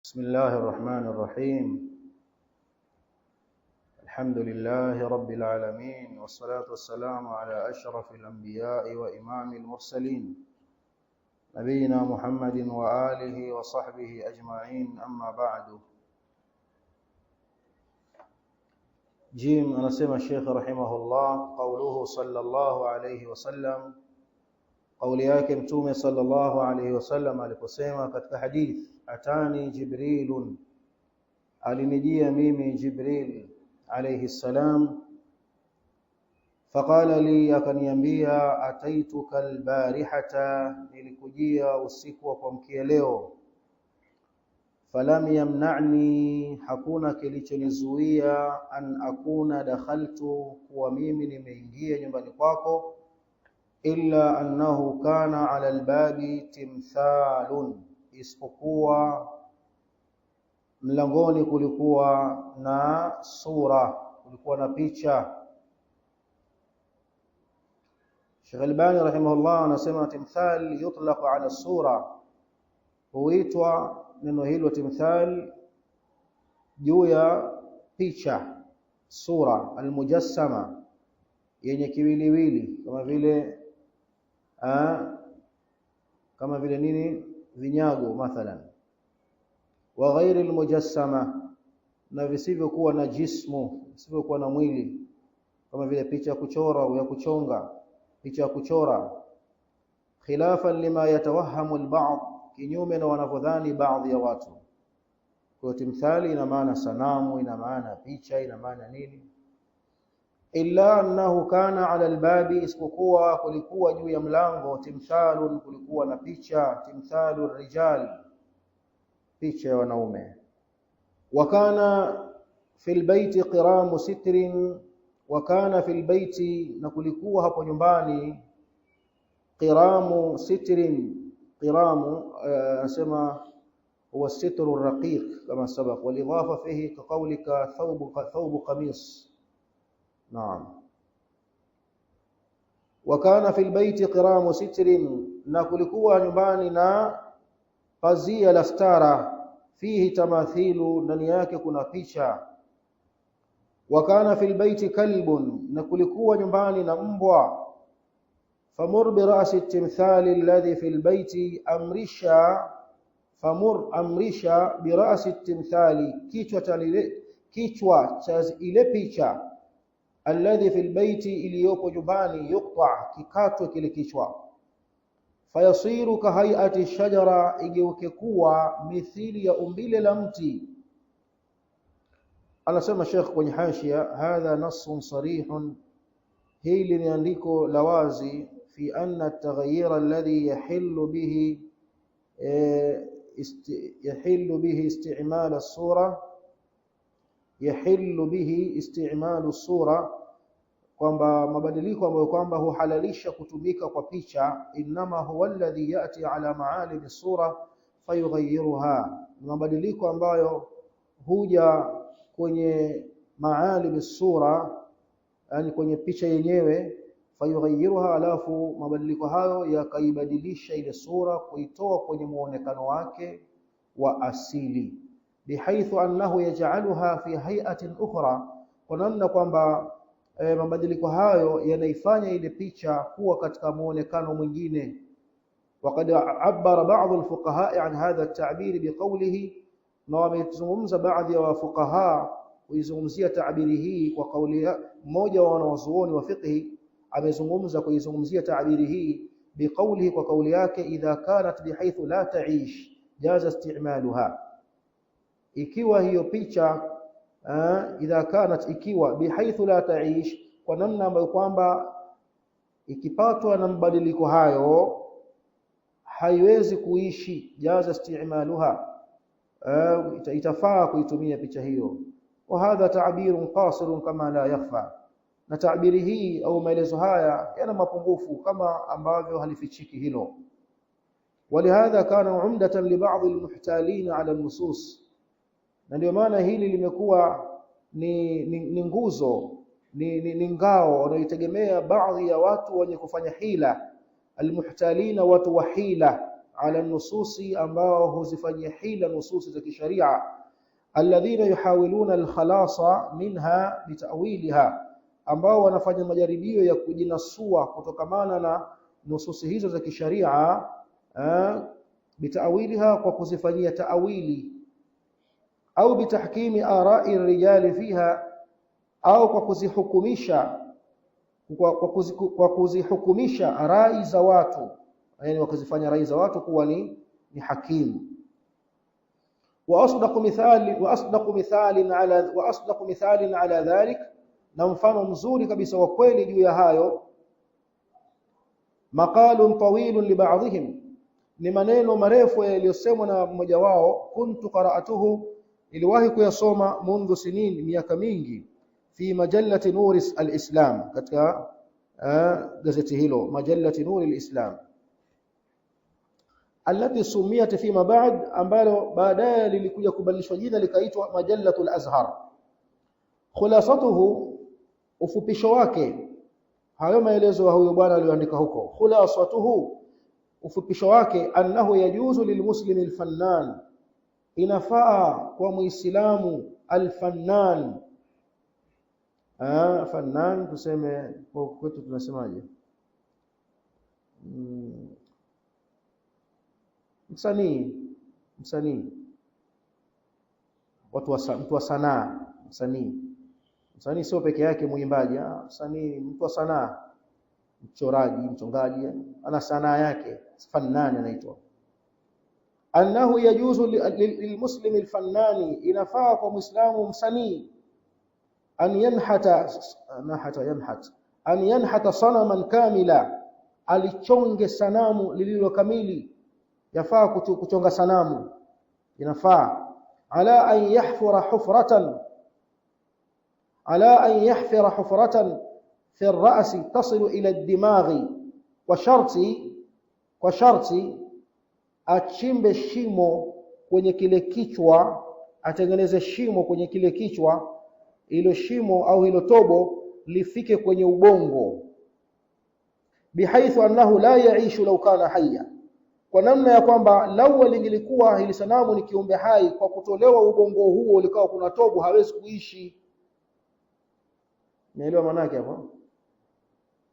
بسم الله الرحمن الرحيم. الحمد لله رب العالمين، والصلاة والسلام على أشرف الأنبياء وإمام المرسلين نبينا محمد وآله وصحبه أجمعين، أما بعد. جيم أنسمى الشيخ رحمه الله قوله صلى الله عليه وسلم، قول yake mtume sallallahu alayhi wasallam aliposema katika hadith, atani Jibrilun, alinijia mimi Jibril alayhi salam, faqala li, akaniambia, ataituka albarihata, nilikujia usiku wa kuamkia leo, falam yamna'ni, hakuna kilichonizuia, an akuna dakhaltu, kuwa mimi nimeingia nyumbani kwako, illa annahu kana ala albabi timthalun, isipokuwa mlangoni kulikuwa na sura, kulikuwa na picha. Sheikh Albani rahimahullah anasema timthal yutlaq ala sura, huitwa neno hilo timthal juu ya picha, sura almujassama, yenye kiwiliwili, kama vile nini, vinyago mathalan, wa ghairi almujassama, na visivyokuwa na jismu, visivyokuwa na mwili, kama vile picha ya kuchora au ya kuchonga, picha ya kuchora. Khilafan lima yatawahamu alba'd, kinyume na wanavyodhani baadhi ya watu. Kwa timthali ina maana sanamu, ina maana picha, ina maana nini. Illa annahu kana ala albabi, isipokuwa kulikuwa juu ya mlango timthalun, kulikuwa na picha, timthalu rijal, picha ya wanaume. Wa kana fil baiti qiramu sitrin, wa kana fil baiti, na kulikuwa hapo nyumbani qiramu sitrin. Qiramu anasema huwa sitru raqiq kama sabaq, wal idafa fihi kaqawlika thawb qamis. Naam. Wa kana fil baiti qiramu sitrin, na kulikuwa nyumbani na pazia la stara, fihi tamathilu, ndani yake kuna picha. Wa kana fil baiti kalbun, na kulikuwa nyumbani na mbwa. Famur bi ra'si timthali alladhi fil baiti, amrisha bi ra'si timthali, kichwa cha ile picha, alladhi fil baiti, iliyopo nyumbani, yuqta, kikatwe kile kichwa. Fayasiru ka hay'ati shajara, igeuke kuwa mithili ya umbile la mti. Anasema Sheikh kwenye hashia, hadha nassun sarihun, hili ni andiko la wazi, fi anna at-taghayyur alladhi yahillu bihi isti'mal as-sura, yahillu bihi isti'malu sura, kwamba mabadiliko ambayo kwamba huhalalisha kutumika kwa picha, inma huwa alladhi yati ala ma'alim as-sura fayughayyiruha, mabadiliko ambayo huja kwenye ma'alim as-sura, yani kwenye picha yenyewe, fayughayyiruha, alafu mabadiliko hayo yakaibadilisha ile sura, kuitoa kwenye muonekano wake wa asili, bihaithu annahu yaj'aluha fi hay'atin ukhra, kwa namna kwamba mabadiliko hayo yanaifanya ile picha kuwa katika muonekano mwingine. Waqad abbara ba'd al-fuqaha an hadha at-ta'bir biqawlihi, na wamezungumza baadhi ya wafuqaha kuizungumzia ta'biri hii kwa kauli mmoja wa wanazuoni wa fiqh, amezungumza kuizungumzia ta'biri hii biqawlihi, kwa kauli yake, idha kanat bihaythu la ta'ish jaza isti'maluha, ikiwa hiyo picha idha kanat, ikiwa bihaithu la ta'ish, kwa namna ambayo kwamba ikipatwa na mabadiliko hayo haiwezi kuishi, jaza isti'maluha, itafaa kuitumia picha hiyo. Wa hadha ta'birun qasirun kama la yakhfa, na ta'biri hii au maelezo haya yana mapungufu kama ambavyo halifichiki hilo. Walihadha kana umdatan li ba'd al-muhtalin ala an-nusus, na ndio maana hili limekuwa ni nguzo, ni ngao wanaitegemea baadhi ya watu wenye kufanya hila, almuhtalina, watu wa hila, ala nususi ambao huzifanyia hila nususi za kisharia alladhina yuhawiluna alkhalasa minha bitawiliha ambao wanafanya majaribio ya kujinasua kutokamana na nususi hizo za kisharia bitawiliha kwa kuzifanyia taawili au bitahkimi ara'i rijali fiha au kwa kuzihukumisha kwa kuzihukumisha rai za watu, yani wakazifanya rai za watu kuwa ni hakimu. wa asdaqu mithalin ala dhalik, na mfano mzuri kabisa wa kweli juu ya hayo, maqalun tawilun li ba'dihim, ni maneno marefu yaliyosemwa na mmoja wao, kuntu qara'atuhu, iliwahi kuyasoma mundu sinin, miaka mingi, fi majallati Nur al-Islam, katika gazeti hilo majallati Nur al-Islam alati sumiyat fi ma ba'd, ambalo baadaye lilikuja kubadilishwa jina likaitwa majallatu al-Azhar. Khulasatuhu, ufupisho wake, hayo maelezo ya huyo bwana aliyoandika huko. Khulasatuhu, ufupisho wake, annahu yajuzu lilmuslimi al-fannan, inafaa kwa muislamu al-fannan. Fannan tuseme kwa kwetu tunasemaje? Msanii mtu wa sanaa. Msanii sio peke yake muimbaji, msanii mtu wa sanaa, mchoraji, mchongaji, ana sanaa yake, fannan anaitwa. Annahu yajuzu lilmuslimi alfannani, inafaa kwa muislamu msanii, an yanhata sanaman kamila, alichonge sanamu lililo kamili. Yafaa kuchonga sanamu, inafaa. Ala an yahfira hufratan fi ar-ra'si tasilu ila ad-dimaghi, kwa sharti achimbe shimo kwenye kile kichwa, atengeneze shimo kwenye kile kichwa, ilo shimo au hilo tobo lifike kwenye ubongo, bihaithu annahu la yaishu law kana hayya, kwa namna ya kwamba lau lingelikuwa hili sanamu ni kiumbe hai, kwa kutolewa ubongo huo ulikawa kuna tobo, hawezi kuishi. Naelewa maana yake hapo?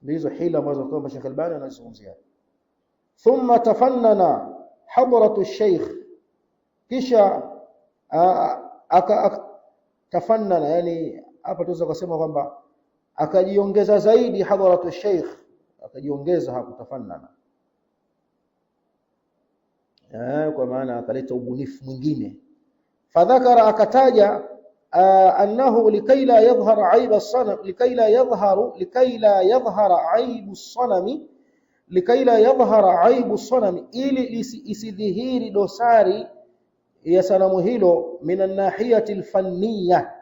Ndizo hila ambazo kwa Sheikh Albani anazungumzia. Thumma tafannana hadratu Sheikh, kisha tafannana, yani hapa tunaweza kusema kwamba akajiongeza zaidi hadratu Sheikh, akajiongeza hapo tafannana, kwa maana akaleta ubunifu mwingine. Fadhakara, akataja, annahu likayla yadhhara aiba as-sanam, likayla yadhhara aibu as-sanam, ili isidhihiri dosari ya sanamu hilo, minan nahiyati al-fanniyya,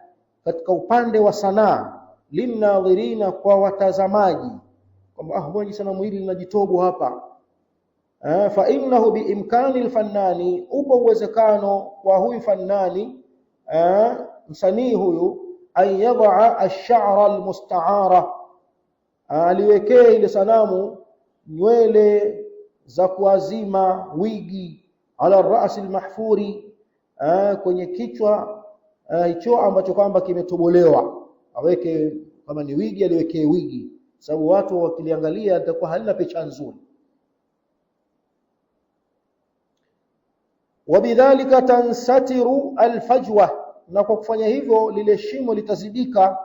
katika upande wa sanaa, linadhirina, kwa watazamaji, kwamba mbona sanamu hili linajitobo hapa. Fa innahu biimkani al-fannani, upo uwezekano kwa huyu fannani, msanii huyu, an yad'a ash-sha'ra al-musta'ara, aliwekee ile sanamu nywele za kuazima, wigi, ala ar-ra's al-mahfuri, kwenye kichwa hicho ambacho kwamba kimetobolewa, aweke kama ni wigi, aliwekee wigi, sababu watu wakiliangalia itakuwa halina picha nzuri. Wabidhalika tansatiru alfajwa, na kwa kufanya hivyo lile shimo litazibika.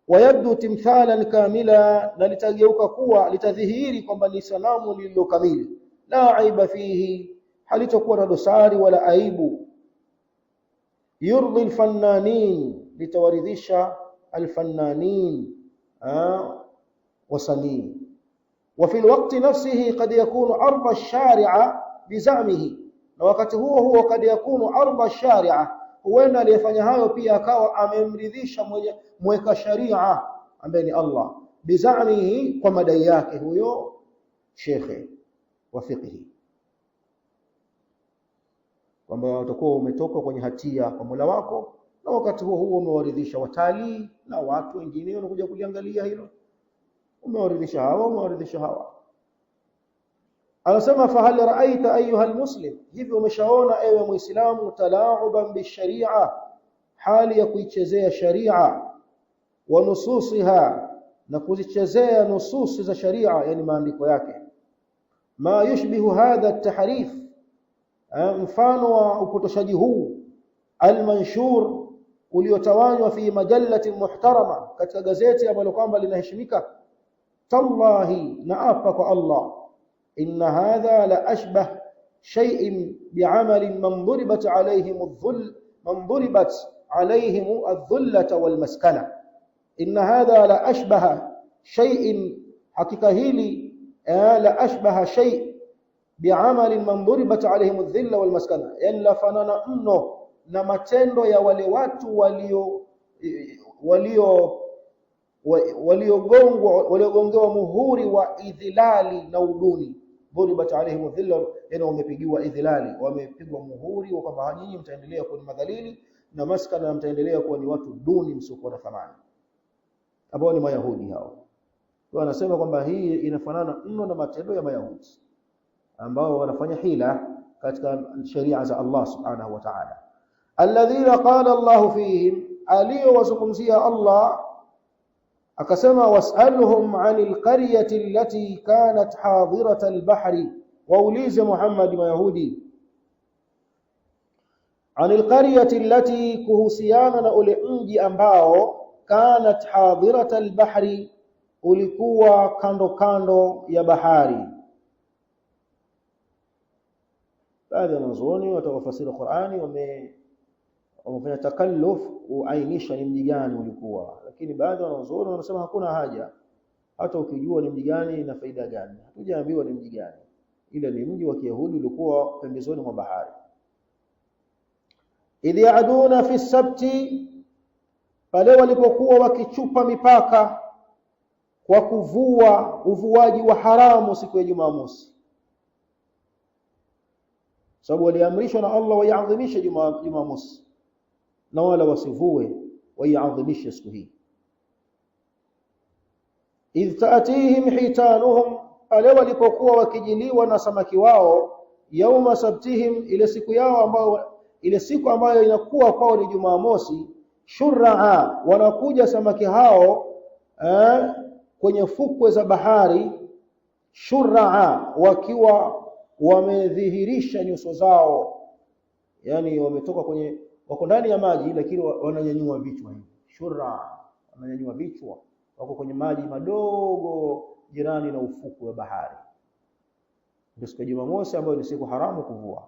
Wayabdu timthalan kamila, na litageuka kuwa, litadhihiri kwamba ni sanamu lililo kamili. La aiba fihi, halitakuwa na dosari wala aibu. Yurdi alfannanin, litawaridhisha alfannanin, wasanii. Wa fi alwaqti nafsihi qad yakunu arda ash-shari'a bizamihi, na wakati huo kad yakunu arda sharia, huenda aliyefanya hayo pia akawa amemridhisha mweka sharia ambaye ni Allah, bizamihi, kwa madai yake huyo shekhe wa fiqhi, kwamba utakuwa umetoka kwenye hatia kwa Mola wako, na wakati huo umewaridhisha watalii na watu wengine wanakuja kuliangalia hilo, umewaridhisha hawa. anasema fahal ra'aita ayuha almuslim, hivi umeshaona ewe muislamu, tala'uban bisharia, hali ya kuichezea sharia, wa nususiha, na kuzichezea nususi za sharia, yani maandiko yake, ma yushbihu hadha at-tahrif, mfano wa upotoshaji huu, al-manshur, uliotawanywa fi majallati muhtarama, katika gazeti ambalo kwamba linaheshimika. Tallahi, naapa kwa Allah, inna hadha la ashbah shay'in bi'amalin man duribat alayhim adh-dhullata wal maskana. Inna hadha la ashbaha shay'in, hakika hili la ashbaha shay' bi'amalin man duribat alayhim adh-dhilla wal maskana, yani la fanana mno na matendo ya wale watu waliogongewa muhuri wa idhilali na uduni. Duribat alayhim adh-dhilla, yani wamepigiwa idhilali, wamepigwa muhuri wa kwamba nyinyi mtaendelea kuwa ni madhalili, na maskana mtaendelea kuwa ni watu duni msiokuwa na thamani, ambao ni Mayahudi hao. Kwa anasema kwamba hii inafanana mno na matendo ya Mayahudi ambao wanafanya hila katika sheria za Allah subhanahu wa ta'ala. Alladhina qala Allah fihim, aliyowazungumzia Allah akasema, was'alhum 'anil qaryati allati kanat hadirata al-bahri, waulize Muhammad Mayahudi 'anil qaryati allati, kuhusiana na ule mji ambao kanat hadirata al-bahri, ulikuwa kando kando ya bahari. Baadhi ya wanazuoni watafasiri Qur'ani wamefanya takalluf kuainisha ni mji gani ulikuwa, lakini baadhi ya wanazuoni wanasema hakuna haja, hata ukijua ni mji gani na faida gani, hatujaambiwa ni mji gani, ila ni mji wa Kiyahudi ulikuwa pembezoni mwa bahari. Idh ya'duna fi sabti, pale walipokuwa wakichupa mipaka kwa kuvua uvuaji wa haramu siku ya Jumamosi, sababu waliamrishwa na Allah waiadhimishe Jumamosi, na wala wasivue, waiadhimishe siku hii. Idh ta'tihim hitanuhum, pale walipokuwa wakijiliwa na samaki wao, yauma sabtihim, ile siku ambayo inakuwa kwao ni Jumamosi, shur'a, wanakuja samaki hao kwenye fukwe za bahari, shur'a, wakiwa wamedhihirisha nyuso zao, yani wako ndani ya maji lakini wananyanyua vichwa hivi. Shur'a, wananyanyua vichwa, wako kwenye maji madogo jirani na ufukwe wa bahari. Ndio siku ya Jumamosi ambayo ni siku haramu kuvua.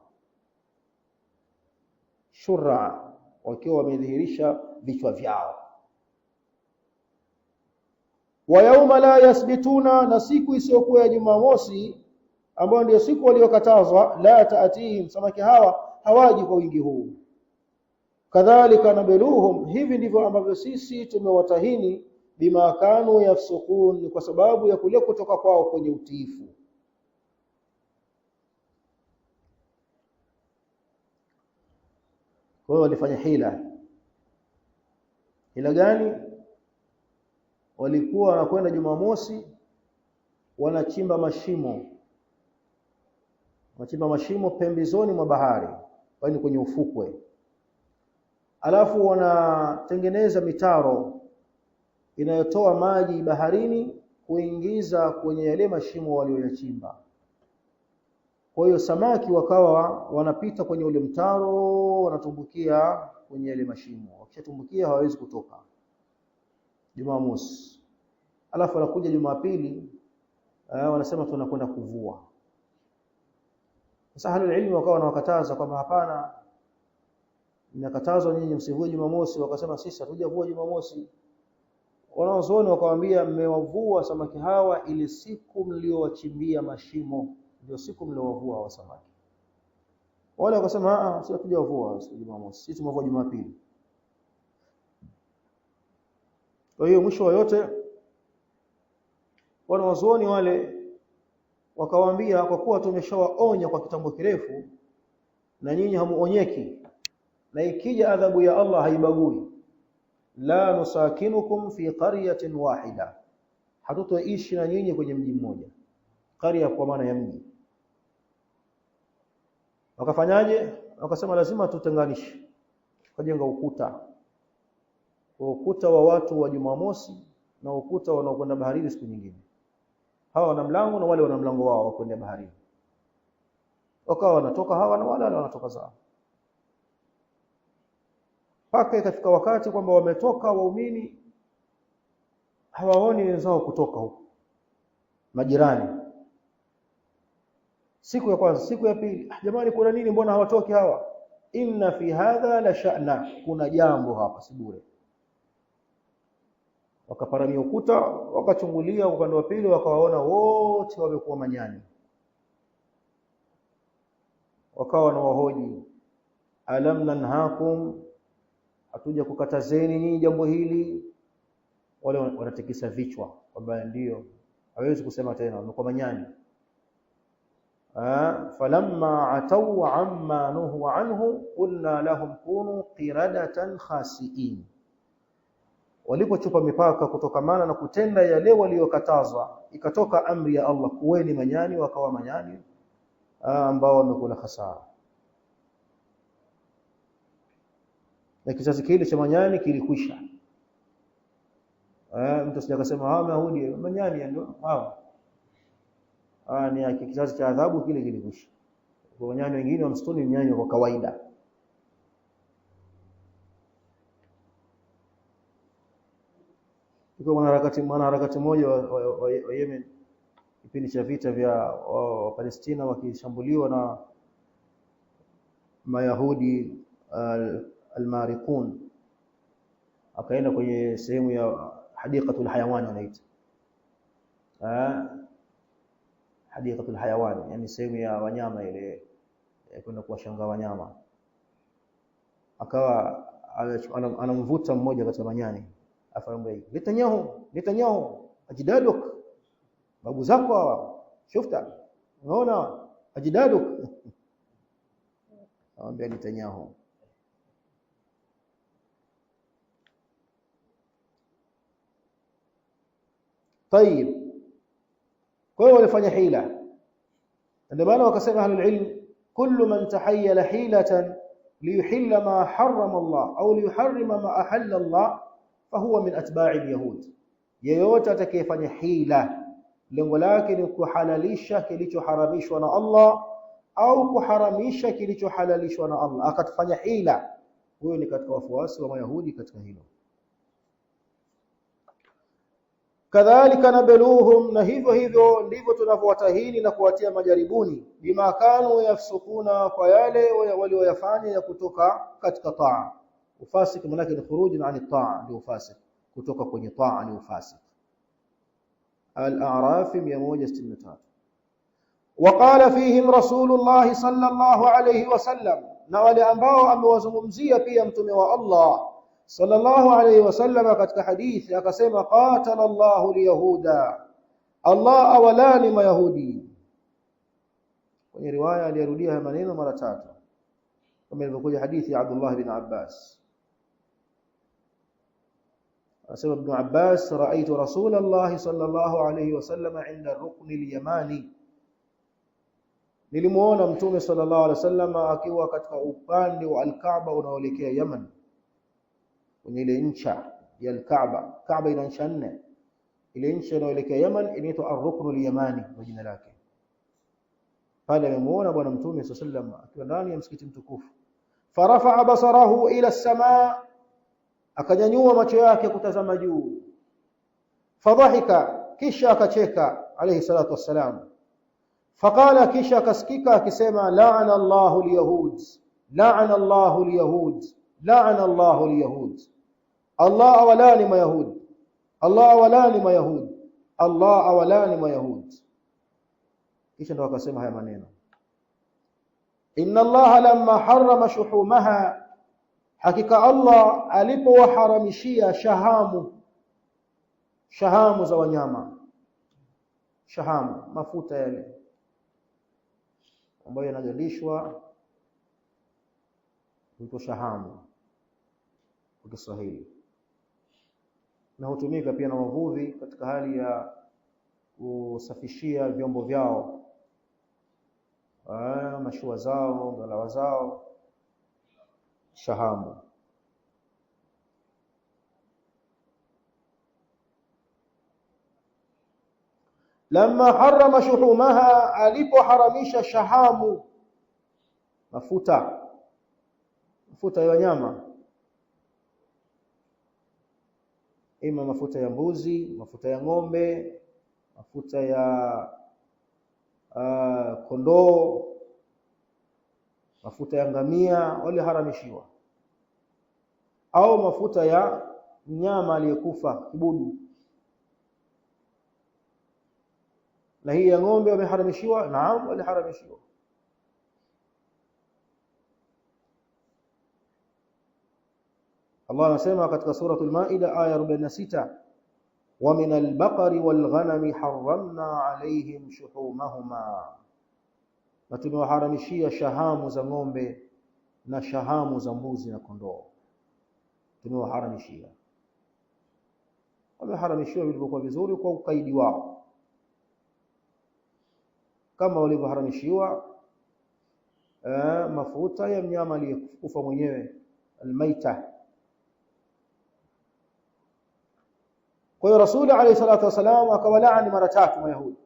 Shur'a, wakiwa wamedhihirisha vichwa vyao. Wa yauma la yasbituna, na siku isiyokuwa ya Jumamosi ambayo ndio siku waliokatazwa, la ta'tihim, samaki hawa hawaji kwa wingi huu. Kadhalika nabeluhum, hivi ndivyo ambavyo sisi tumewatahini, bima kanu yafsukun, kwa sababu ya kule kutoka kwao kwenye utiifu. Kwa hiyo walifanya hila. Hila gani? Walikuwa wanakwenda Jumamosi wanachimba mashimo pembezoni mwa bahari, yaani kwenye ufukwe. Alafu wanatengeneza mitaro inayotoa maji baharini kuingiza kwenye yale mashimo walioyachimba. Kwa hiyo samaki wakawa wanapita kwenye ule mtaro, wanatumbukia kwenye yale mashimo. Wakishatumbukia hawawezi kutoka Jumamosi. Alafu wanakuja Jumapili, wanasema tunakwenda kuvua. Sasa ahlul ilmi wakawa wanawakataza kwamba hapana, inakatazwa nyinyi msivue Jumamosi. Wakasema sisi hatujavua Jumamosi. Wanazuoni wakawaambia, mmewavua samaki hawa ile siku mliowachimbia mashimo, ndio siku mliowavua hawa samaki. Wale wakasema sisi hatujavua Jumamosi, sisi tumevua Jumapili. Kwa hiyo mwisho wa yote wanazuoni wale wakawaambia, kwa kuwa tumeshawaonya kwa kitambo kirefu na nyinyi hamuonyeki, na ikija adhabu ya Allah haibagui, la nusakinukum fi qaryatin wahida, hatutoishi na nyinyi kwenye mji mmoja. Qarya kwa maana ya mji, Wakafanyaje? Wakasema lazima tutenganishe. Wakajenga ukuta. Ukuta wa watu wa Jumamosi na ukuta wanaokwenda baharini siku nyingine. Hawa wana mlango na wale wana mlango wao wa kwenda baharini. Wakawa wanatoka hawa na wale wanatoka zao. Paka ikafika wakati kwamba wametoka waumini hawaoni wenzao kutoka huko. Majirani. Siku ya kwanza, siku ya pili, jamani kuna nini mbona hawatoki hawa? Inna fi hadha la sha'na, kuna jambo hapa si bure. Wakaparamia ukuta, wakachungulia upande wa pili, wakawaona wote wamekuwa manyani. Wakawa na wahoji, alam nanhakum, hatuja kukatazeni nyinyi jambo hili? Wale wanatikisa vichwa kwamba ndio, hawezi kusema tena wamekuwa manyani. Falamma atau amma nuhu anhu qulna lahum kunu qiradatan khasiin, walipochupa mipaka kutokamana na kutenda yale waliyokatazwa, ikatoka amri ya Allah, kuweni manyani, wakawa manyani ambao wamekula hasara. Na kizazi kile cha manyani kilikwisha. Mtu sija akasema hawa Mayahudi manyani ndio hao. Ni kizazi cha adhabu kile kilikwisha. Kwa wanyani wengine wa msituni mnyani kwa kawaida. Iko mwanaharakati mmoja wa Yemen, kipindi cha vita vya Palestina wakishambuliwa na Mayahudi al-Mariqun, akaenda kwenye sehemu ya hadiqatul hayawan wanaita. Hadiqatul hayawan, yani sehemu ya wanyama ile, kwenda kuwashangaa wanyama. Akawa anamvuta mmoja katika manyani, afaambia Netanyahu ajdaduk, babu zako hawa, shufta unaona ajdaduk. Anamwambia Netanyahu. طيب, kwa hiyo walifanya hila. Ndio maana wakasema ahlul ilm, kullu man tahayyala hilatan liyuhilla ma harrama Allah au liyuharrima ma ahalla Allah fahuwa min atba'i al-yahud. Yeyote atakayefanya hila, lengo lake ni kuhalalisha kilichoharamishwa na Allah au kuharamisha kilichohalalishwa na Allah, akatufanya hila, huyo ni katika wafuasi wa Mayahudi katika hilo. Kadhalika nabeluhum, na hivyo ndivyo tunavyowatahini na kuwatia majaribuni, bima kanu yafsukuna, kwa yale walioyafanya ya kutoka katika taa. Ufasik maana yake ni khuruj an taa, ndio ufasik, kutoka kwenye taa ni ufasik. Al-A'raf 163. Waqala fihim Rasulullah sallallahu alayhi wasallam, na wale ambao amewazungumzia pia mtume wa Allah sallallahu alayhi wasallam katika hadithi akasema, qatala Allahu al-yahuda, Allah awalani mayahudi. Kwenye riwaya alirudia maneno mara 3 kama ilivyokuja hadithi ya Abdullah bin Abbas. Asema Ibn Abbas, raaitu Rasulullah sallallahu alayhi wasallam inda ar-rukn al-yamani, nilimuona mtume sallallahu alayhi wasallam akiwa katika upande wa al-Kaaba unaoelekea Yaman, kwenye ile ncha ya al-Kaaba. Kaaba ina ncha 4, ile ncha inayoelekea Yaman inaitwa ar-rukn al-yamani kwa jina lake. Pale amemuona bwana mtume sallallahu alayhi wasallam akiwa ndani ya msikiti mtukufu. Farafa'a basarahu ila as-samaa, akanyanyua macho yake kutazama juu. Fadhahika, kisha akacheka alayhi salatu wassalam. Faqala, kisha akasikika akisema, la'ana Allahu al-yahud, la'ana Allahu al-yahud, la'ana Allahu al-yahud. Allah awalani mayahud, Allah awalani mayahud, Allah awalani mayahud. Kisha ndo akasema haya maneno, inna Allah lamma harrama shuhumaha, hakika Allah alipowaharamishia shahamu za wanyama, shahamu mafuta yale ambayo yanagandishwa, huitwa shahamu kwa Kiswahili, na hutumika pia na wavuvi katika hali ya kusafishia vyombo vyao. mashua zao, ngalawa zao, shahamu. Lamma harama shuhumaha, alipoharamisha shahamu, mafuta ya wanyama, ima mafuta ya mbuzi, mafuta ya ng'ombe, mafuta ya kondoo, mafuta ya ngamia, waliharamishiwa, au mafuta ya mnyama aliyekufa, kibudu. Na hii ya ng'ombe wameharamishiwa, naam, waliharamishiwa. Allah anasema katika suratul Maida aya 46, wa minal baqari wal ghanami harramna alayhim shuhumahuma, na tumewaharamishia shahamu za ng'ombe na shahamu za mbuzi na kondoo. Tumewaharamishia, wameharamishiwa vilivyokuwa vizuri kwa ukaidi wao, kama walivyoharamishiwa mafuta ya mnyama aliyekufa mwenyewe, almaita. Kwa hiyo Rasul alayhi salatu wasalam akawalaani mara 3 Mayahudi,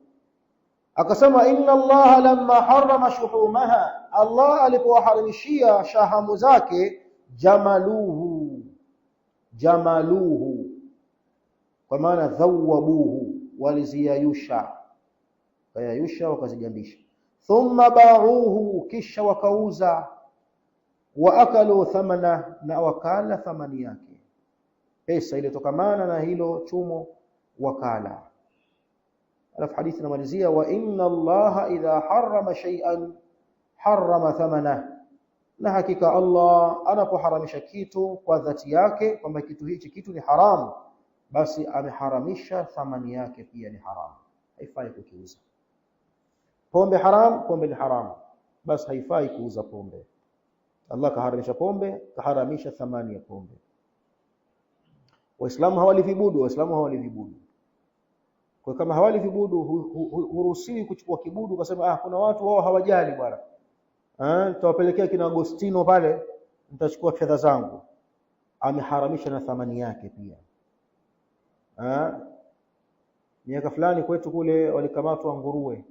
akasema inna Allah lamma harrama shuhumaha, Allah alipowaharamishia shahamu zake, jamaluhu, kwa maana dhawabuhu, waliziyayusha, kayayusha wakazigandisha. Thumma ba'uhu, kisha wakauza, wa akalu thamana, na wakala thamani yake, pesa ile tokamana na hilo chumo wakala. Alafu hadithi inamalizia, wa inna Allaha idha harrama shay'an harrama thamana, na hakika Allah anapoharamisha kitu kwa dhati yake, kwamba kitu hichi kitu ni haramu, basi ameharamisha thamani yake pia ni haramu, haifai kukiuza. Pombe haram, pombe ni haramu, basi haifai kuuza pombe. Allah kaharamisha pombe, kaharamisha thamani ya pombe. Waislamu hawali vibudu, kwa kama hawali vibudu huruhusiwi kuchukua kibudu ukasema kuna watu wao hawajali bwana, tutawapelekea kina Agostino pale, nitachukua fedha zangu. Ameharamisha na thamani yake pia. Miaka fulani kwetu kule walikamatwa nguruwe,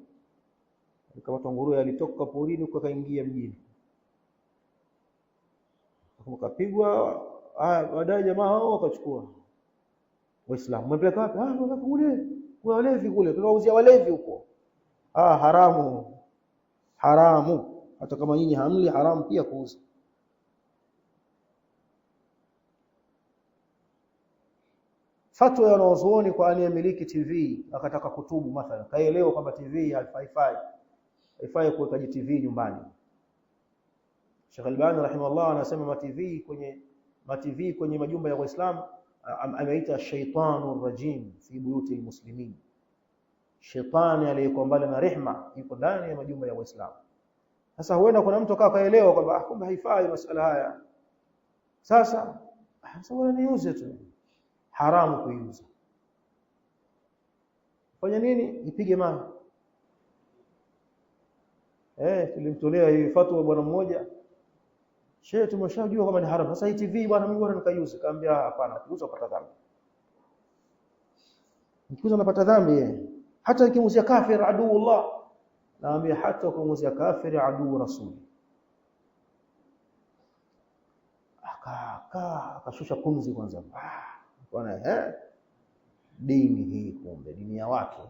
alitoka porini kaingia mjini, akapigwa. Baadaye jamaa hao wakachukua. Waislamu mmepeleka wapi? Tunataka kule kwa walevi kule, tunawauzia walevi huko. Haramu, hata kama nyinyi hamli, haramu pia kuuza. Fatwa ya wanazuoni kwa anayemiliki TV akataka kutubu mathalan, kaelewa kwamba TV haifai kuweka TV nyumbani. Sheikh Albani rahimahullah anasema ma-TV kwenye majumba ya Waislamu ameita shaytanur rajim fi buyuti almuslimin, shetani aliyeko mbali na rehma yuko ndani ya majumba ya Waislamu. Sasa huenda kuna mtu kaelewa kwamba kumbe haifai masuala haya, sasa niuze tu, haramu kuiuza. Fanya nini? Ipige mawe. Tulimtolea hii fatwa bwana mmoja, shehe, tumeshajua kama ni haramu, sasa hii TV bwana mimi bora nikaiuze. Kaambia hapana, kuuza upata dhambi. Nikiuza napata dhambi, hata nikimuuzia kafir aduullah, naambia hata kumuuzia kafir adu rasul. Akashusha pumzi kwanza. Bwana dini hii, kumbe dini ya watu.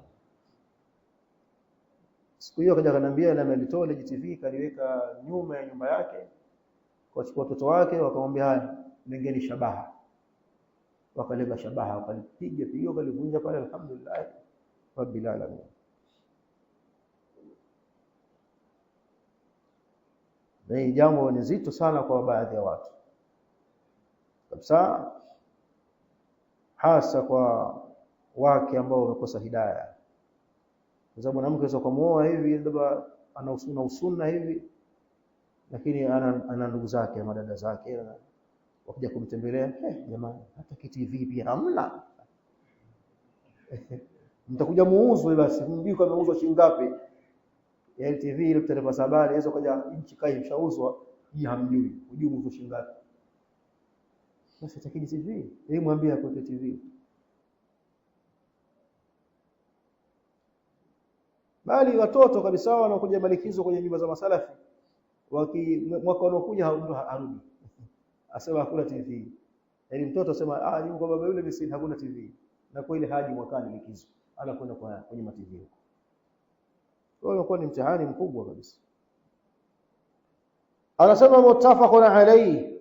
Siku hiyo akaja akaniambia, na amelitoa ile TV kaliweka nyuma ya nyumba yake, kwa watoto wake wakamwambia, haya mengeni shabaha. Wakalenga shabaha, wakalipiga wakalivunja pale. Alhamdulillah rabbil alamin. Ni jambo ni zito sana kwa baadhi ya watu kabisa, hasa kwa wake ambao wamekosa hidayah. Kwa sababu mwanamke anaweza kumuoa hivi labda ana usunna hivi, lakini ana ndugu zake na madada zake wakija kumtembelea, jamani hata TV pia hamna. Mtakuja muuzwe, basi mjui kama muuzwa shilingi ngapi. ya LTV ile taarifa habari hizo kaja nchi kai mshauzwa hii hamjui ujumu kushingapi. Sasa takidi TV yeye mwambie hapo TV. Bali watoto kabisa wanakuja malikizo kwenye nyumba za masalafi mwaka unaokuja mtu arudi asema hakuna TV. Yaani mtoto asema nyumba kwa baba yule mimi hakuna TV. Na kwa ile haji mwakani likizo anakwenda kwenye ma-TV huko. Kwa hiyo kwa ni mtihani mkubwa kabisa. Anasema muttafaqun alayhi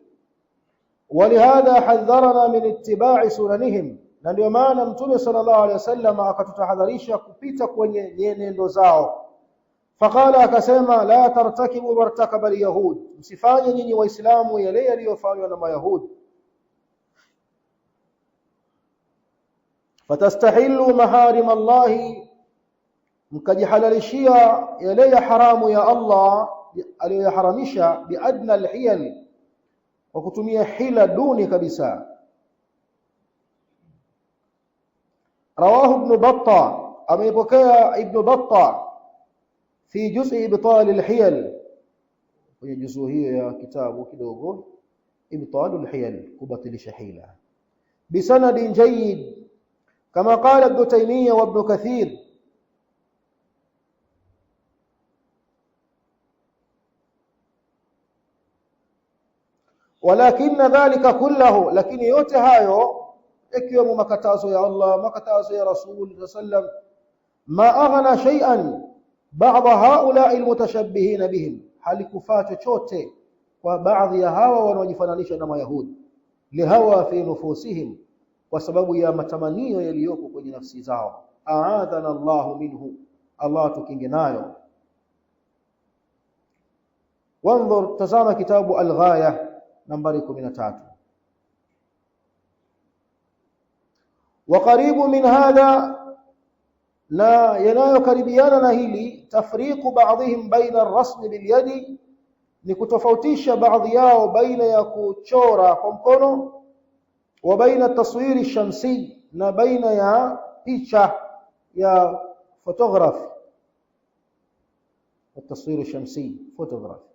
walihadha hadharana min ittiba'i sunanihim, na ndio maana Mtume sallallahu alayhi wasallam akatutahadharisha kupita kwenye nyenendo zao. Faqala akasema la tartakibu martakaba al-yahud, msifanye nyinyi waislamu yale yaliyofanywa na mayahudi. Fatastahillu maharim Allah, mkajihalalishia yale ya haramu ya Allah aliyoharamisha biadna alhiyal, wa kutumia hila duni kabisa. Rawahu ibn Battah, ameipokea ibn Battah fi juz'i ibtal alhiyal, kwenye juzuu hiyo ya kitabu kidogo ibtal alhiyal, kubatilisha hila, bisanadin jayyid kama qala Ibn Taymiyyah wa Ibn Kathir. Walakin dhalika kullahu, lakini yote hayo ikiwemo makatazo ya Allah, makatazo ya Rasul sallam, ma aghna shay'an ba'd haula'i almutashabbihin bihim, halikufaa chochote kwa baadhi ya hawa wanaojifananisha na mayahudi, lihawa fi nufusihim, kwa sababu ya matamanio yaliyoko kwenye nafsi zao. A'adhana Allahu minhu, Allah tukinge nayo. Wanzur, tazama kitabu Al-Ghaya nambari 13. Wa qaribu min hadha, na yanayokaribiana na hili, tafriqu ba'dihim baina ar-rasm bil yadi, ni kutofautisha baadhi yao baina ya kuchora kwa mkono, wa baina taswiri shamsi, na baina ya picha ya photography, taswiri shamsi photography,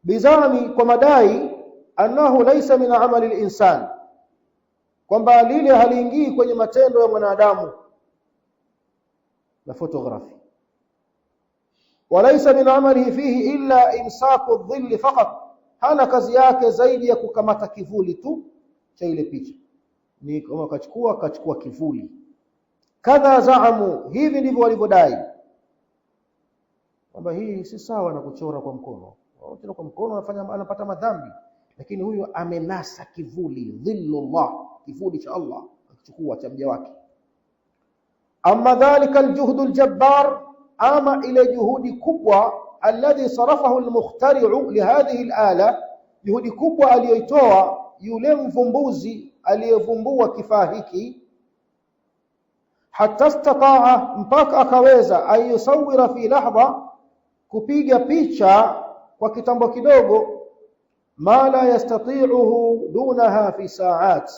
bizami, kwa madai annahu laysa min amali al-insan, kwamba lile haliingii kwenye matendo ya mwanadamu la photography. Walaysa min amalihi fihi illa imsaku adh-dhill faqat, hana kazi yake zaidi ya kukamata kivuli tu cha ile picha, ni kama kachukua kivuli. Kadha zaamu, hivi ndivyo walivyodai kwamba hii si sawa na kuchora kwa mkono. Kuchora kwa mkono anapata madhambi, lakini huyu amenasa kivuli, dhillullah, kivuli cha Allah akichukua cha mja wake. Amma dhalika aljuhdu aljabbar, ama ile juhudi kubwa alladhi sarafahu almukhtari'u lihadhihi alala, juhudi kubwa aliyoitoa yule mvumbuzi aliyevumbua kifaa hiki, hatta istata'a, mpaka akaweza, ayusawira fi lahdha, kupiga picha kwa kitambo kidogo, ma la yastati'uhu dunaha fi sa'at,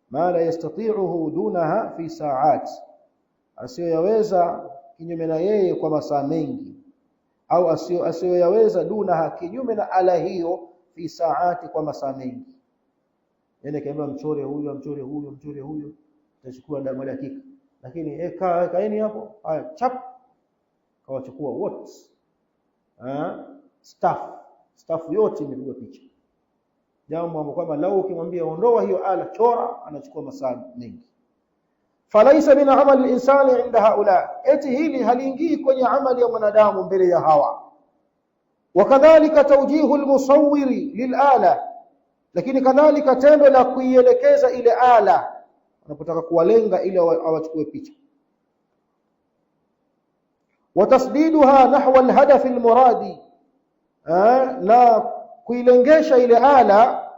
ma la yastati'uhu dunaha fi sa'at, asiyoweza kinyume na yeye kwa masaa mengi, au asiyoweza dunaha, kinyume na ala hiyo, fi saati, kwa masaa mengi. Yani kaamba mchore huyu, mchore huyu, mchore huyu, itachukua dakika, lakini kaeni hapo, haya chap, kawachukua wote, staff yote imepigwa picha. Jambo ambalo kwamba lau ukimwambia ondoa hiyo ala, chora, anachukua masaa mengi. Falaisa min amali al-insani inda haula, eti hili haliingii kwenye amali ya mwanadamu mbele ya hawa. Wakadhalika tawjihu al-musawwiri lil-ala, lakini kadhalika tendo la kuielekeza ile ala anapotaka kuwalenga ili awachukue picha. Watasdiduha nahwa al-hadaf al-muradi, na kuilengesha ile ala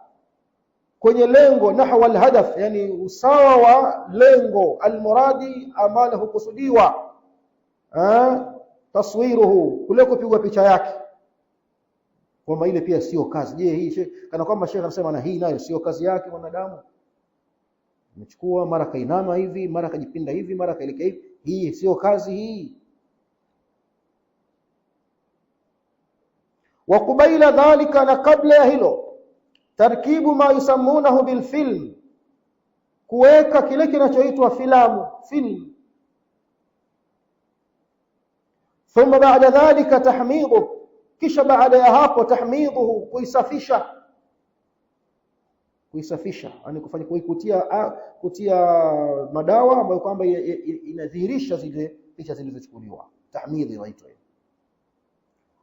kwenye lengo, nahwa al-hadaf, yani usawa wa lengo, al-muradi, ambalo hukusudiwa, taswiruhu, kule kupigwa picha yake. Kwamba ile pia sio kazi. Je, hii kana kwamba Sheikh anasema na hii nayo sio kazi yake mwanadamu? Umechukua mara kainama hivi, mara kajipinda hivi, mara kaelekea hivi. Hii sio kazi hii. Wa kubaila dhalika, na kabla ya hilo, tarkibu ma yusammunahu bil film, kuweka kile kinachoitwa filamu, film. Thumma ba'da dhalika tahmidhu, kisha baada ya hapo tahmidhuhu, kuisafisha, yani kufanya kutia madawa ambayo kwamba inadhihirisha zile picha zilizochukuliwa, tahmidhi inaitwa.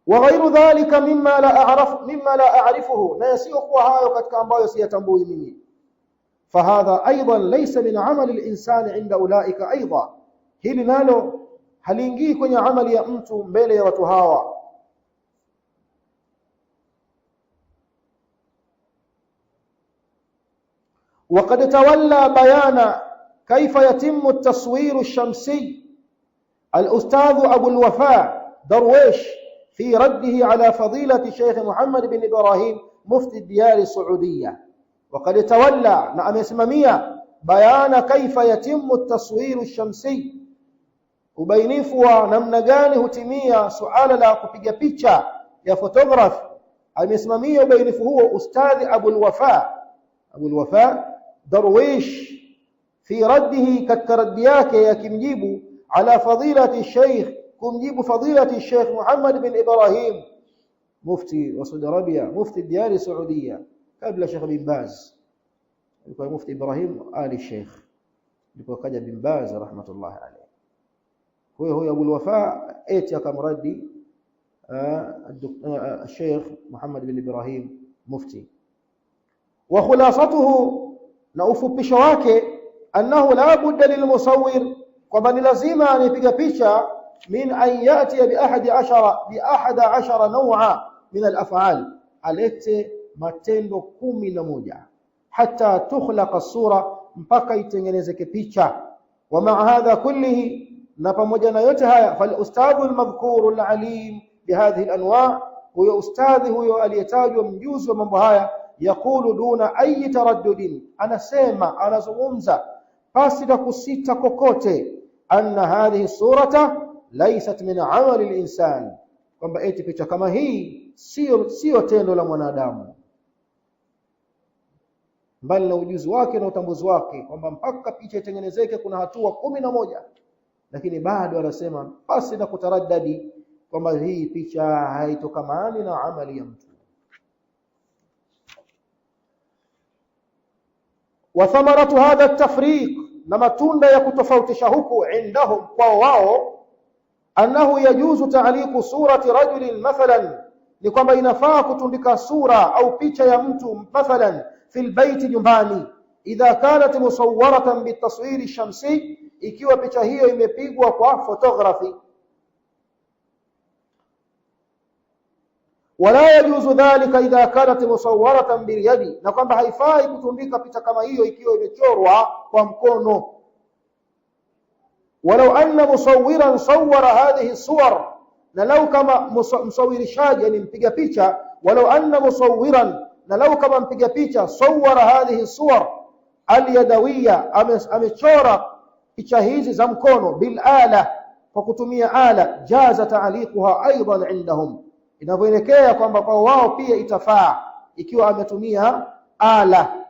Wa ghairu dhalika mimma la a'rifuhu, na yasiyokuwa hayo katika ambayo siyatambui mimi. Fahadha aidan laysa min amali al-insani inda ulaika aidan, hili nalo haliingii kwenye amali ya mtu mbele ya watu hawa. وقد تولى بيان كيف يتم التصوير الشمسي الأستاذ أبو الوفاء درويش في رده على فضيلة الشيخ محمد بن إبراهيم مفتي الديار السعودية. وقد تولى نعم اسممية بيان كيف يتم التصوير الشمسي، ubainifu namna gani hutimia suala la kupiga picha ya photograph. Amesimamia ubainifu huo Ustadhi Abu al-Wafa Darwish fi raddihi, katika raddi yake yakimjibu ala fadilati Sheikh, kumjibu fadilati Sheikh Muhammad bin Ibrahim mufti wa Saudi Arabia, mufti diyari Saudia, kabla Sheikh bin Baz. Alikuwa mufti Ibrahim ali Sheikh, ndipo kaja bin Baz rahmatullah alayhi. huyo Abu al-Wafa eti akamradi Sheikh Muhammad bin Ibrahim mufti. Wa khulasatuhu, na ufupisho wake, annahu la budda lilmusawwir, kwamba ni lazima anipiga picha, min an yati bi 11 naw'a min al-af'al, alete matendo 11 hatta tukhlaqa as-sura, mpaka itengenezeke picha. Wa ma'a hadha kullihi, na pamoja na yote haya, fal ustadhu al-madhkuru al-alim bihadhihi al-anwa', huyo ustadhi huyo aliyetajwa mjuzi wa mambo haya, yaqulu duna ayi taraddudin, anasema, anazungumza pasi na kusita kokote, anna hadhihi surata laysat min amali al-insan, kwamba eti picha kama hii sio tendo la mwanadamu, bali na ujuzi wake na utambuzi wake, kwamba mpaka picha itengenezeke kuna hatua 11. Lakini bado anasema pasi na kutaraddadi kwamba hii picha haitokamani na amali ya mtu. Wa thamaratu hadha at-tafriq, na matunda ya kutofautisha huku indahum, kwa wao, annahu yajuzu ta'liqu surati rajulin mathalan, ni kwamba inafaa kutundika sura au picha ya mtu mathalan fil baiti, nyumbani, idha kanat musawwaratan bitaswiri shamsi, ikiwa picha hiyo imepigwa kwa photography. Wala yajuzu dhalika idha kanat musawwaratan bil yadi, na kwamba haifai kutundika picha kama hiyo ikiwa imechorwa kwa mkono. Walau anna musawwiran sawwara hadhihi suwar, na lau kama msawirishaji, yani mpiga picha, walau anna musawwiran, na lau kama mpiga picha, sawwara hadhihi suwar al-yadawiyya, amechora picha hizi za mkono, bil ala, kwa kutumia ala, jaza ta'liquha aidan indahum, inavyoelekea kwamba kwa wao pia itafaa ikiwa ametumia ala,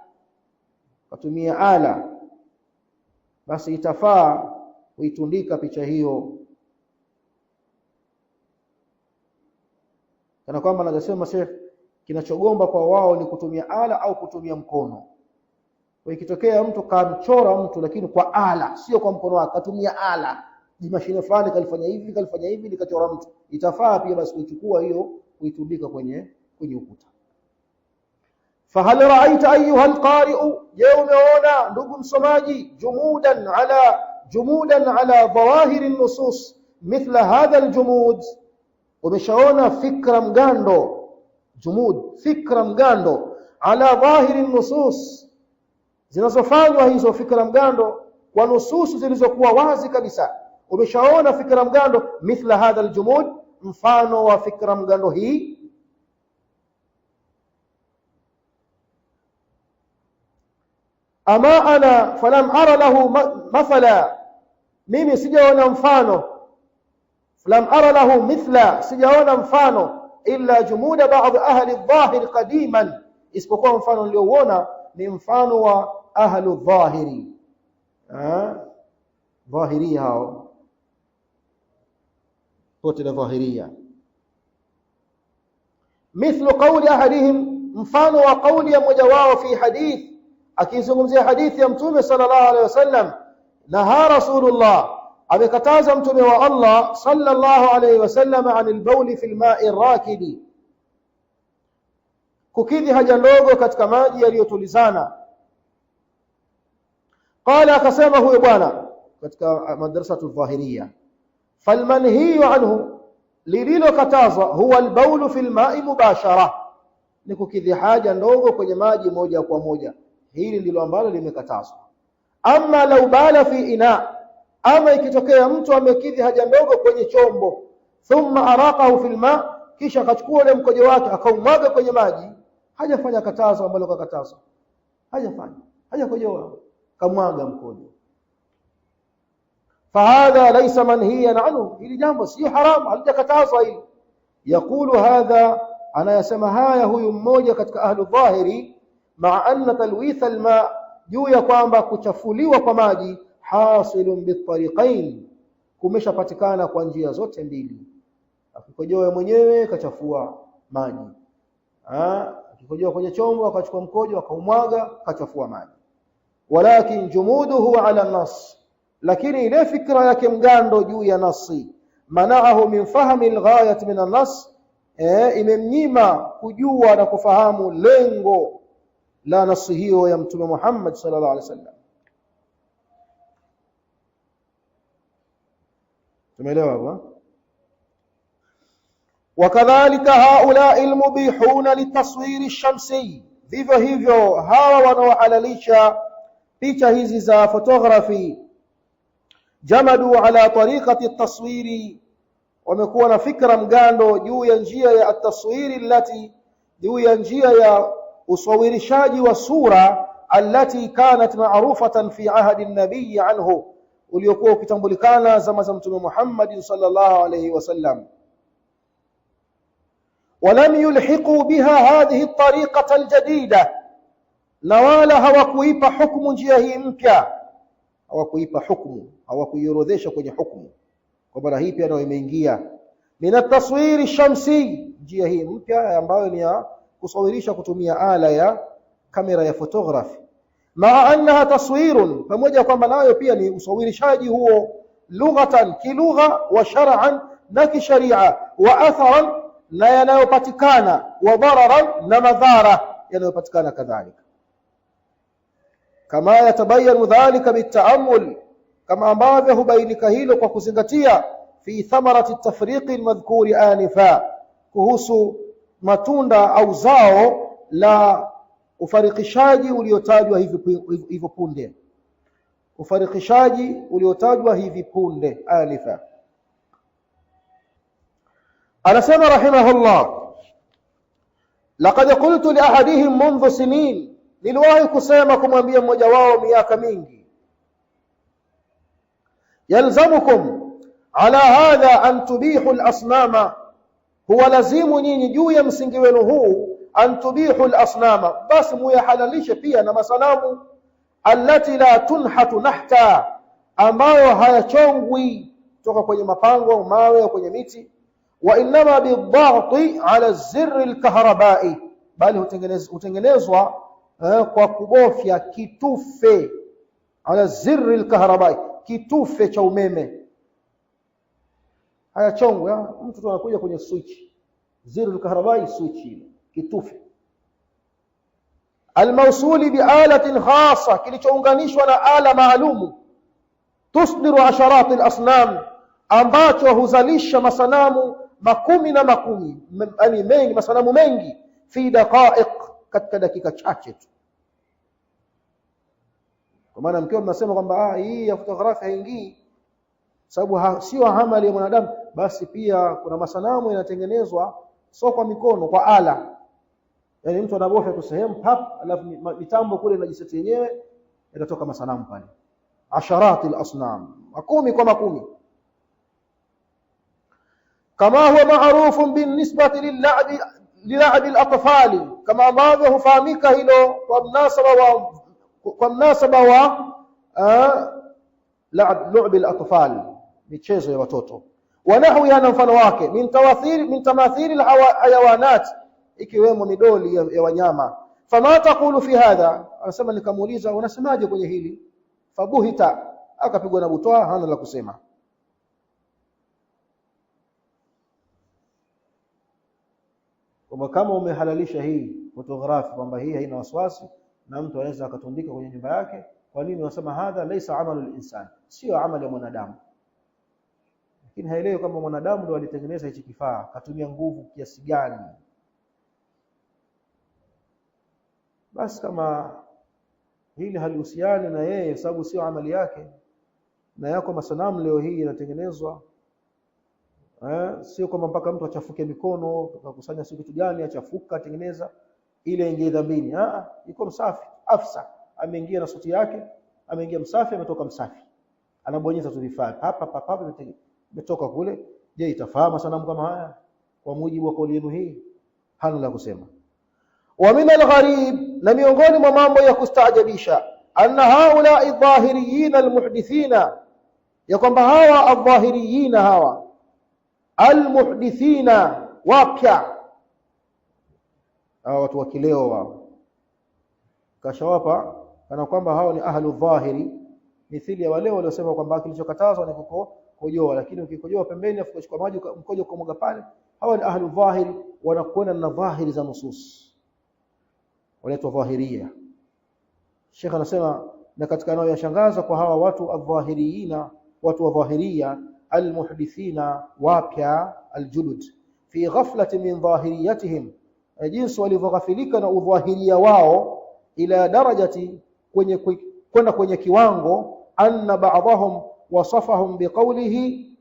kutumia ala, basi itafaa kuitundika picha hiyo. Kana kwamba anasema Sheikh, kinachogomba kwa wao ni kutumia ala au kutumia mkono. Kwa ikitokea mtu kamchora mtu lakini kwa ala, sio kwa mkono wake, katumia ala, mashine fulani kalifanya hivi likachora mtu, itafaa pia basi kuichukua hiyo kuitundika kwenye ukuta. Fahal ra'aita ayyuha alqari'u, je, umeona ndugu msomaji, jumudan ala dhawahir an-nusus mithla hadha al-jumud, umeshaona fikra mgando, jumud, fikra mgando, ala dhahir an-nusus, zinazofanywa hizo fikra mgando kwa nususu zilizokuwa wazi kabisa. Umeshaona fikra mgando, mithla hadha al-jumud, mfano wa fikra mgando hii. ama ana falam ara lahu mathala, mimi sijaona mfano, falam ara lahu mithla, sijaona mfano, illa jumuda ba'd ahli adh-dhahir qadiman, isipokuwa mfano niliouona ni mfano wa ahlu adh-dhahiri, dhahiri hao wote na dhahiria. Mithlu qawli ahadihim, mfano wa qawli ya mmoja wao fi hadith, akizungumzia hadithi ya mtume sallallahu alaihi wasallam, naha rasulullah, amekataza mtume wa Allah sallallahu alaihi wasallam anil bawl fil ma'i rakidi, kukidhi haja ndogo katika maji yaliyotulizana. Qala, akasema huyo bwana katika madrasatu dhahiriya, falmanhiyu anhu, lililokatazwa huwa albaulu fil ma'i mubashara, ni kukidhi haja ndogo kwenye maji moja kwa moja, hili ndilo ambalo limekatazwa. Amma law bala fi ina, ama ikitokea mtu amekidhi haja ndogo kwenye chombo, thumma araqahu fil ma', kisha akachukua ule mkojo wake akaumwaga kwenye maji, hajafanya katazo ambalo kakatazwa, hajafanya, hajakojoa, kamwaga mkojo, fahadha laysa manhiyan anhu, hili jambo sio haramu, halijakatazwa hili. Yakulu hadha, anayasema haya huyu mmoja katika ahlu dhahiri, ma'a anna talwitha alma, juu ya kwamba kuchafuliwa kwa maji hasilun bitariqain, kumeshapatikana kwa njia zote mbili. Akikojoa mwenyewe kachafua maji, akikojoa kwenye chombo akachukua mkojo akaumwaga kachafua maji. Walakin jumuduhu ala nas, lakini ile fikra yake mgando juu ya nasi, manaahu min fahmi alghayat min an-nas, imemnyima kujua na kufahamu lengo la nasi hiyo ya mtume Muhammad sallallahu alaihi wasallam. tumeelewa hapo? Wakadhalika haula'i almubihuna litaswiri ash-shamsi, vivyo hivyo hawa wanaohalalisha picha hizi za photography, jamadu ala tariqati at-taswiri, wamekuwa na fikra mgando juu ya njia ya at-taswiri allati, juu ya njia ya usawirishaji wa sura allati kanat ma'rufatan fi ahdi an-nabiy anhu, uliokuwa ukitambulikana zama za mtume Muhammad sallallahu alayhi wasallam. ولم يلحقوا بها هذه الطريقة الجديدة, na wala hawakuipa hukumu njia hii mpya, hawakuipa hukumu, hawakuiorodhesha kwenye hukumu kwamba hii pia ndio imeingia min at-taswir ash-shamsi, njia hii mpya ambayo ni ya kusawirisha kutumia ala ya kamera ya photography. Ma annaha taswirun, pamoja kwamba nayo pia ni usawirishaji huo, lughatan, kilugha, wa shar'an, na kisharia, wa atharan, na yanayopatikana, wa dararan, na madhara yanayopatikana kadhalika. Kama yatabayanu dhalika bitaammul, kama ambavyo hubainika hilo kwa kuzingatia, fi thamarati at-tafriq al-madhkuri anifa, kuhusu matunda au zao la ufarikishaji uliotajwa hivi punde, ufarikishaji uliotajwa hivi punde anifa. Anasema rahimahullah, laqad qultu li ahadihim منذ sinin, niliwahi kusema kumwambia mmoja wao miaka mingi, yalzamukum ala hadha an tubihu al-asnama, huwa lazimu nyinyi juu ya msingi wenu huu, an tubihu al-asnama, basi muyahalalishe pia na masanamu, allati la tunhatu nahta, ambayo hayachongwi kutoka kwenye mapango au mawe au kwenye miti, wa inma bidhati ala zirri alkahrabai, bali hutengenezwa kwa kubofya kitufe, ala zirri alkahrabai, kitufe cha umeme. Hayachongwi, mtu tu anakuja kwenye switch, zirri alkahrabai, switch ile kitufe, almawsuli bialatin khassa, kilichounganishwa na ala maalumu, tusdiru asharat alasnam, ambacho huzalisha masanamu makumi na makumi, yani mengi, masanamu mengi, fi daqaiq, katika dakika chache tu. Kwa maana mkiwa mnasema kwamba hii ya photography haingii sababu sio amali ya mwanadamu, basi pia kuna masanamu yanatengenezwa sio kwa mikono, kwa ala. Yani mtu anabofya tu sehemu pap, alafu mitambo kule inajiseti yenyewe, yatatoka masanamu pale, asharati al-asnam, makumi kwa makumi. Kama huwa maarufu binisbati lil'ab al-atfal, kama ambavyo hufahamika hilo kwa mnasaba wa la'b al-atfal, michezo ya watoto. Wanahu yana mfano wake min tamathil al-hayawanat, ikiwemo midoli ya wanyama. Fama taqulu fi hadha, anasema nikamuuliza unasemaje kwenye hili? Fabuhita, akapigwa na butwaa, hana la kusema. Kama umehalalisha hii photography kwamba hii haina waswasi na mtu anaweza akatundika kwenye nyumba yake, kwa nini unasema hadha laysa amalu al-insan, sio amali ya mwanadamu? Lakini haelewi kama mwanadamu ndio alitengeneza hichi kifaa, katumia nguvu kiasi gani. Basi kama hili halihusiani na yeye sababu sio amali yake, na yako masanamu leo hii yanatengenezwa, sio kama mpaka mtu achafuke mikono akakusanya siku kitu gani achafuka atengeneza ile ingie dhambini. Iko msafi, afsa ameingia na suti yake, ameingia msafi, ametoka msafi, anabonyeza tu vifaa hapa imetoka kule. Je, itafaa masanamu kama haya kwa mujibu wa kauli yenu hii? Hana la kusema. Wa min al-gharib, na miongoni mwa mambo ya kustaajabisha, anna haula adh-dhahiriyin al-muhdithina, ya kwamba hawa adh-dhahiriyin hawa al-muhdithina wapya, hawa watu wa kileo wao kashawapa kana kwamba hao ni ahlu dhahiri, mithili ya wale waliosema kwamba kilichokatazwa ni kukojoa, lakini ukikojoa pembeni afu kuchukua maji mkojo kumwaga pale, hawa ni ahlu dhahiri, wanakwenda na dhahiri za nusus, wanaitwa dhahiria. Sheikh anasema na katika nao yashangaza kwa hawa watu adh-dhahiriyina, watu wa dhahiria, al-muhdithina wapya, al-julud fi ghaflati min dhahiriyatihim, jinsi walivyoghafilika na udhahiria wao, ila darajati, kwenda kwenye kiwango, anna ba'dahum wasafahum biqawlihi,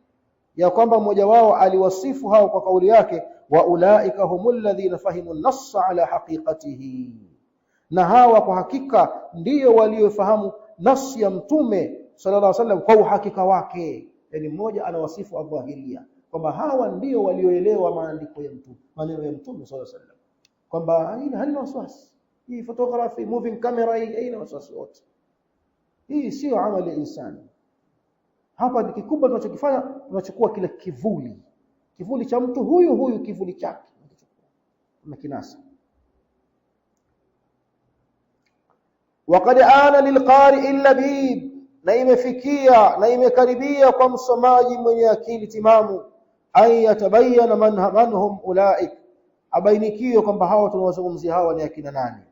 ya kwamba mmoja wao aliwasifu hao kwa kauli yake, wa ulaika humul ladhina fahimu an-nass ala haqiqatihi, na hawa kwa hakika ndiyo waliofahamu nafsi ya mtume sallallahu alaihi wasallam kwa uhakika wake. Yani mmoja anawasifu adh-dhahiria kwamba hawa ndio walioelewa maandiko ya mtume, maneno ya mtume sallallahu alaihi wasallam, kwamba hii halina waswasi, hii photography moving camera hii haina waswasi wote, hii sio amali ya insani. Hapa ni kikubwa tunachokifanya, tunachukua kile kivuli cha mtu huyu kivuli chake na kinasa. Waqad ana lilqari'i labib, na imefikia na imekaribia kwa msomaji mwenye akili timamu, ay yatabayana manhum ulaik, abainikiyo kwamba hawa tunawazungumzia hawa ni akina nani,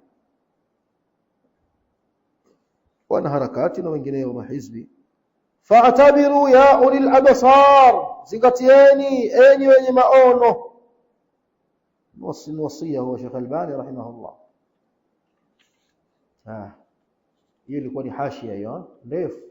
wana harakati na wengineo mahizbi. Fa'tabiru ya ulil absar, zingatieni enyi wenye maono. Wasia huwa Sheikh Albani rahimahullah. Hiyo ilikuwa ni hashia hiyo ndefu.